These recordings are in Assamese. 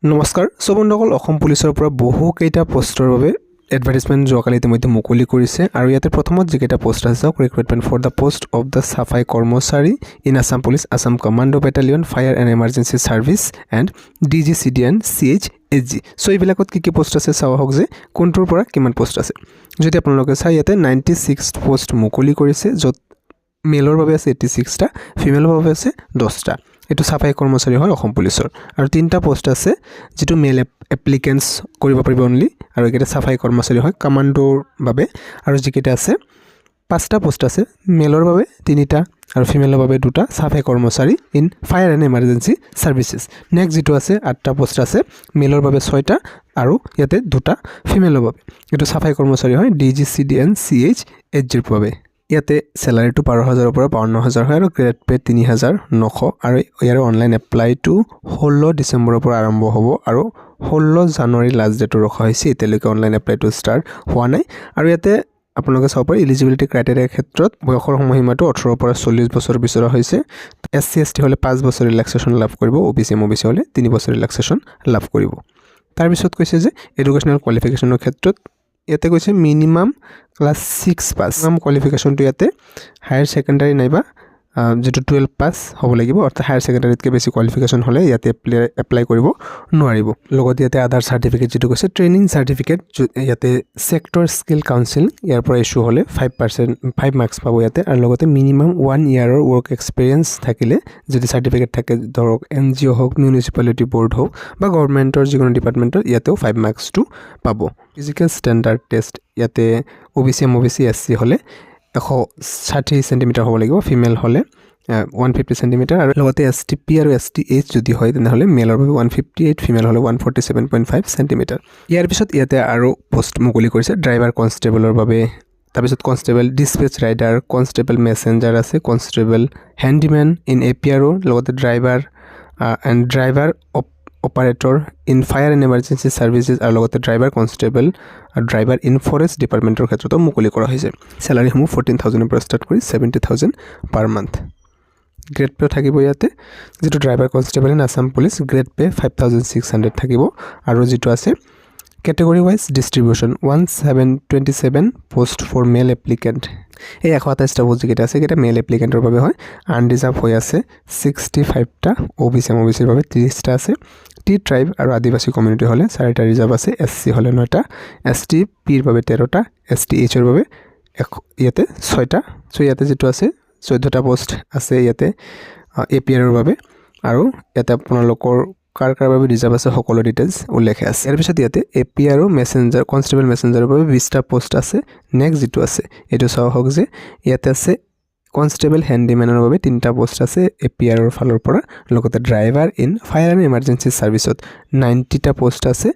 নমস্কাৰ বন্ধুসকল অসম পুলিচৰ পৰা বহু কেইটা পোষ্টৰ বাবে এডভাৰটাইজমেন্ট যোৱাকালি ইতিমধ্যে মুকলি কৰিছে আৰু ইয়াতে প্ৰথমত যিকেইটা পোষ্ট আছে recruitment for the post of the সাফাই কৰ্মচাৰী in Assam police Assam commando battalion fire and emergency service and DGCDN CHSG so এইবিলাকত কি পোষ্ট আছে চাও হওক যে কোনটোৰ পৰা কিমান পোষ্ট আছে যদি আপোনালোকে চাই ইয়াতে 96 পোষ্ট মুকলি কৰিছে য'ত মেলৰ বাবে আছে 86টা ফিমেলৰ বাবে আছে 10টা এটো সাফাই কৰ্মচাৰী হয় অসম পুলিচৰ আৰু তিনটা পোষ্ট আছে যেটো মেল এপ্লিকেন্টস কৰিব পাৰিব অনলি আৰু একেটা সাফাই কৰ্মচাৰী হয় কমাণ্ডোৰ বাবে আৰু যিকেটা আছে পাঁচটা পোষ্ট আছে মেলৰ বাবে তিনিটা আৰু ফিমেলৰ বাবে দুটা সাফাই কৰ্মচাৰী in fire and emergency services next যেটো আছে আঠটা পোষ্ট আছে মেলৰ বাবে 6টা আৰু ইয়াতে দুটা ফিমেলৰ বাবে এটো সাফাই কৰ্মচাৰী হয় DGCDN CHSG ৰ বাবে ইয়াতে স্যালাৰিটো 12000 পৰা 52000 হয় আৰু গ্ৰেড পে 3900 আৰু ইয়াৰ অনলাইন এপ্লাই টু 16 ডিসেম্বৰৰ পৰা আৰম্ভ হ'ব আৰু 16 জানুৱাৰী লাষ্ট ডেট ৰখা হৈছে এতিয়ালৈকে অনলাইন এপ্লাই টু ষ্টাৰ্ট হোৱা নাই আৰু ইয়াতে আপোনালোকে চাব পাৰে এলিজিবিলিটি ক্ৰাইটেৰিয়াৰ ক্ষেত্ৰত বয়সৰ সময়সীমাটো 18 পৰা 40 বছৰ বিচৰা হৈছে SC ST হলে 5 বছৰ ৰিলেক্সেশন লাভ কৰিব OBC MOBC হলে 3 বছৰ ৰিলেক্সেশন লাভ কৰিব তাৰ পিছত কৈছে যে এডুকেশনাল কোৱালিফিকেশনৰ ক্ষেত্ৰত ইয়াতে কৈছে minimum class 6 pass minimum qualification তো ইয়াতে হায়াৰ সেকেন্ডাৰী নাইবা যেটো 12 পাস হ'ব লাগিব অৰ্থাৎ হায়াৰ সেকেন্ডাৰীতকে বেছি কোৱালিফিকেশন হলে ইয়াতে এপ্লাই কৰিব নোৱাৰিব লগতে ইয়াতে আধাৰ সাৰ্টিফিকেট যেটো কৈছে ট্ৰেইনিং সাৰ্টিফিকেট ইয়াতে সেক্টৰ স্কিল কাউন্সিল ইয়াৰ পৰা ইস্যু হলে 5 মাৰ্কস পাব ইয়াতে আৰু লগতে মিনিমাম 1 ইয়াৰৰ ওয়াৰ্ক এক্সপেৰিয়েন্স থাকিলে যদি সাৰ্টিফিকেট থাকে ধৰক NGO হওক মিউনিসিপালিটি বোৰ্ড হওক বা গভৰ্ণমেন্টৰ যিকোনো ডিপাৰ্টমেন্টৰ ইয়াতেও 5 মাৰ্কস টু পাব ফিজিক্যাল স্ট্যান্ডাৰ্ড টেষ্ট ইয়াতে OBC MOBC SC হলে 160 সেন্টিমিটাৰ হ'ব লাগিব ফিমেল হলে 150 সেন্টিমিটাৰ আৰু লগতে STP আৰু STH যদি হয় তেনেহলে মেলৰ বাবে 158 ফিমেল হলে 147.5 সেন্টিমিটাৰ ইয়াৰ পিছত ইয়াতে আৰু পোষ্ট মুকলি কৰিছে ড্ৰাইভাৰ কনষ্টেবলৰ বাবে তাৰপিছত constable dispatch rider constable messenger আছে কনষ্টেবল হ্যান্ডিম্যান ইন APRO লগতে driver and driver operator in fire and emergency services আৰু লগতে ড্ৰাইভাৰ কনষ্টেবল আৰু ড্ৰাইভাৰ ইন ফৰেষ্ট ডিপাৰ্টমেন্টৰ ক্ষেত্ৰতো মুকলি কৰা হৈছে স্যালাৰি সমূহ 14000 পৰা ষ্টাৰ্ট কৰি 70000 পাৰ মান্থ গ্ৰেড পে থাকিব ইয়াতে যেটো driver constable in Assam police grade pay 5600 থাকিব আৰু যেটো আছে category wise distribution 1727 post for male applicant এই 128টা পোষ্ট যেটা আছে এটা মেল এপ্লিকেন্টৰ বাবে হয় আনৰিজাৰ্ভ হৈ আছে 65টা OBC MOBC ৰ বাবে 30টা আছে টি ট্ৰাইব আৰু আদিবাসী কমিউনিটি হলে 4টা ৰিজাৰ্ভ আছে SC হলে 9টা STP ৰ বাবে 13টা STH ৰ বাবে ইয়াতে 6টা সো ইয়াতে যেটো আছে 14টা পোষ্ট আছে ইয়াতে APR ৰ বাবে আৰু ইয়াতে আপোনালোকৰ কাৰ বাবে ৰিজাৰ্ভ আছে সকলো ডিটেইলস উল্লেখ আছে ইয়াৰ পিছত ইয়াতে APR মেসেঞ্জাৰ কনষ্টেবল মেসেঞ্জাৰৰ বাবে 20টা পোষ্ট আছে নেক্সট যেটো আছে এটো চাও হওক যে ইয়াতে আছে কনষ্টেবল হ্যান্ডিম্যানৰ বাবে 3টা পোষ্ট আছে APR ৰ ফালৰ পৰা লগতে driver in fire and emergency সাৰ্ভিসত 90টা পোষ্ট আছে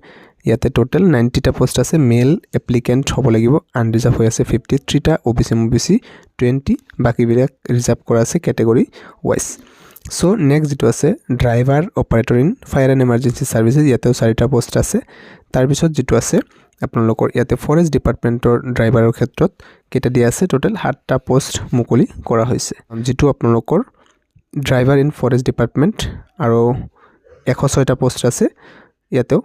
ইয়াতে টোটাল 90টা পোষ্ট আছে মেল এপ্লিকেন্ট হ'ব লাগিব আনৰিজাৰ্ভ হৈ আছে 53টা OBC MOBC 20 বাকি বিলাক ৰিজাৰ্ভ কৰা আছে ক্যাটেগৰি ওয়াইজ সো নেক্সট যেটো আছে driver operator in fire and emergency services ইয়াতেও 4টা পোষ্ট আছে তাৰ পিছত যেটো আছে আপোনালোকৰ ইয়াতে ফৰেষ্ট ডিপাৰ্টমেন্টৰ ড্ৰাইভাৰৰ ক্ষেত্ৰত কেটা দিয়া আছে টোটাল 7টা পোষ্ট মুকলি কৰা হৈছে যেটো আপোনালোকৰ ড্ৰাইভাৰ ইন ফৰেষ্ট ডিপাৰ্টমেন্ট আৰু 106টা পোষ্ট আছে ইয়াতেও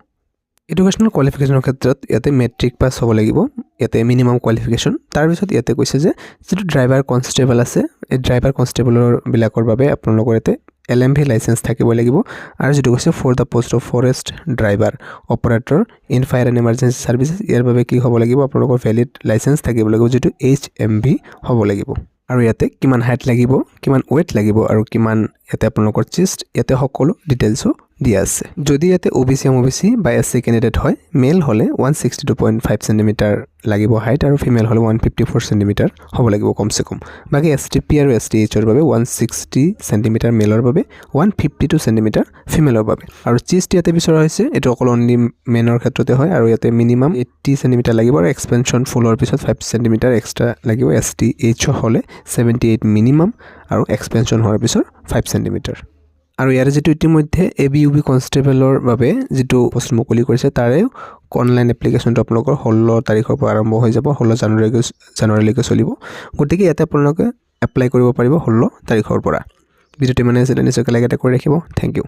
এডুকেশনাল কোৱালিফিকেশনৰ ক্ষেত্ৰত ইয়াতে মেট্ৰিক পাস হ'ব লাগিব ইয়াতে মিনিমাম কোৱালিফিকেশন তাৰ পিছত ইয়াতে কৈছে যে যেটো ড্ৰাইভাৰ কনষ্টেবল আছে এই ড্ৰাইভাৰ কনষ্টেবলৰ বিলাকৰ বাবে আপোনালোকৰ ইয়াতে LMV লাইসেন্স থাকিব লাগিব আৰু যেটো কৈছে for the post of forest driver operator in fire and emergency services ইয়াৰ বাবে কি হ'ব লাগিব আপোনালোকৰ ভ্যালিড লাইসেন্স থাকিব লাগিব যেটো HMV হ'ব লাগিব আৰু ইয়াতে কিমান হাইট লাগিব কিমান ওয়েট লাগিব আৰু কিমান ইয়াতে আপোনালোকৰ চেষ্ট ইয়াতে সকলো ডিটেইলসও দিয়া আছে যদি ইয়াতে OBC MOBC বা SC ক্যান্ডিডেট হয় মেল হলে 162.5 সেন্টিমিটাৰ লাগিব হাইট আৰু ফিমেল হলে 154 সেন্টিমিটাৰ হ'ব লাগিব কমসে কম বাকি STP আৰু STH ৰ বাবে 160 সেন্টিমিটাৰ মেলৰ বাবে 152 সেন্টিমিটাৰ ফিমেলৰ বাবে আৰু চেষ্ট ইয়াতে বিচৰা হৈছে এটো অকল অনলি মেনৰ ক্ষেত্ৰতে হয় আৰু ইয়াতে মিনিমাম 80 সেন্টিমিটাৰ লাগিব আৰু এক্সপেনশন ফুলৰ পিছত 5 সেন্টিমিটাৰ এক্সট্ৰা লাগিব STH হলে 78 মিনিমাম আৰু এক্সপেনশন হোৱাৰ পিছত 5 সেন্টিমিটাৰ আৰু ইয়াৰ যেটো ইতিমধ্যে ABUB কনষ্টেবলৰ বাবে যেটো পোষ্ট মুকলি কৰিছে তাৰে অনলাইন এপ্লিকেশনটো আপোনালোকৰ 16 তাৰিখৰ পৰা আৰম্ভ হৈ যাব 16 জানুৱাৰীলৈকে চলিব গতিকে ইয়াতে আপোনালোকে এপ্লাই কৰিব পাৰিব 16 তাৰিখৰ পৰা ভিডিওটি মানে আছে নিশ্চয় লাইক এটা কৰি ৰাখিব থ্যাংক ইউ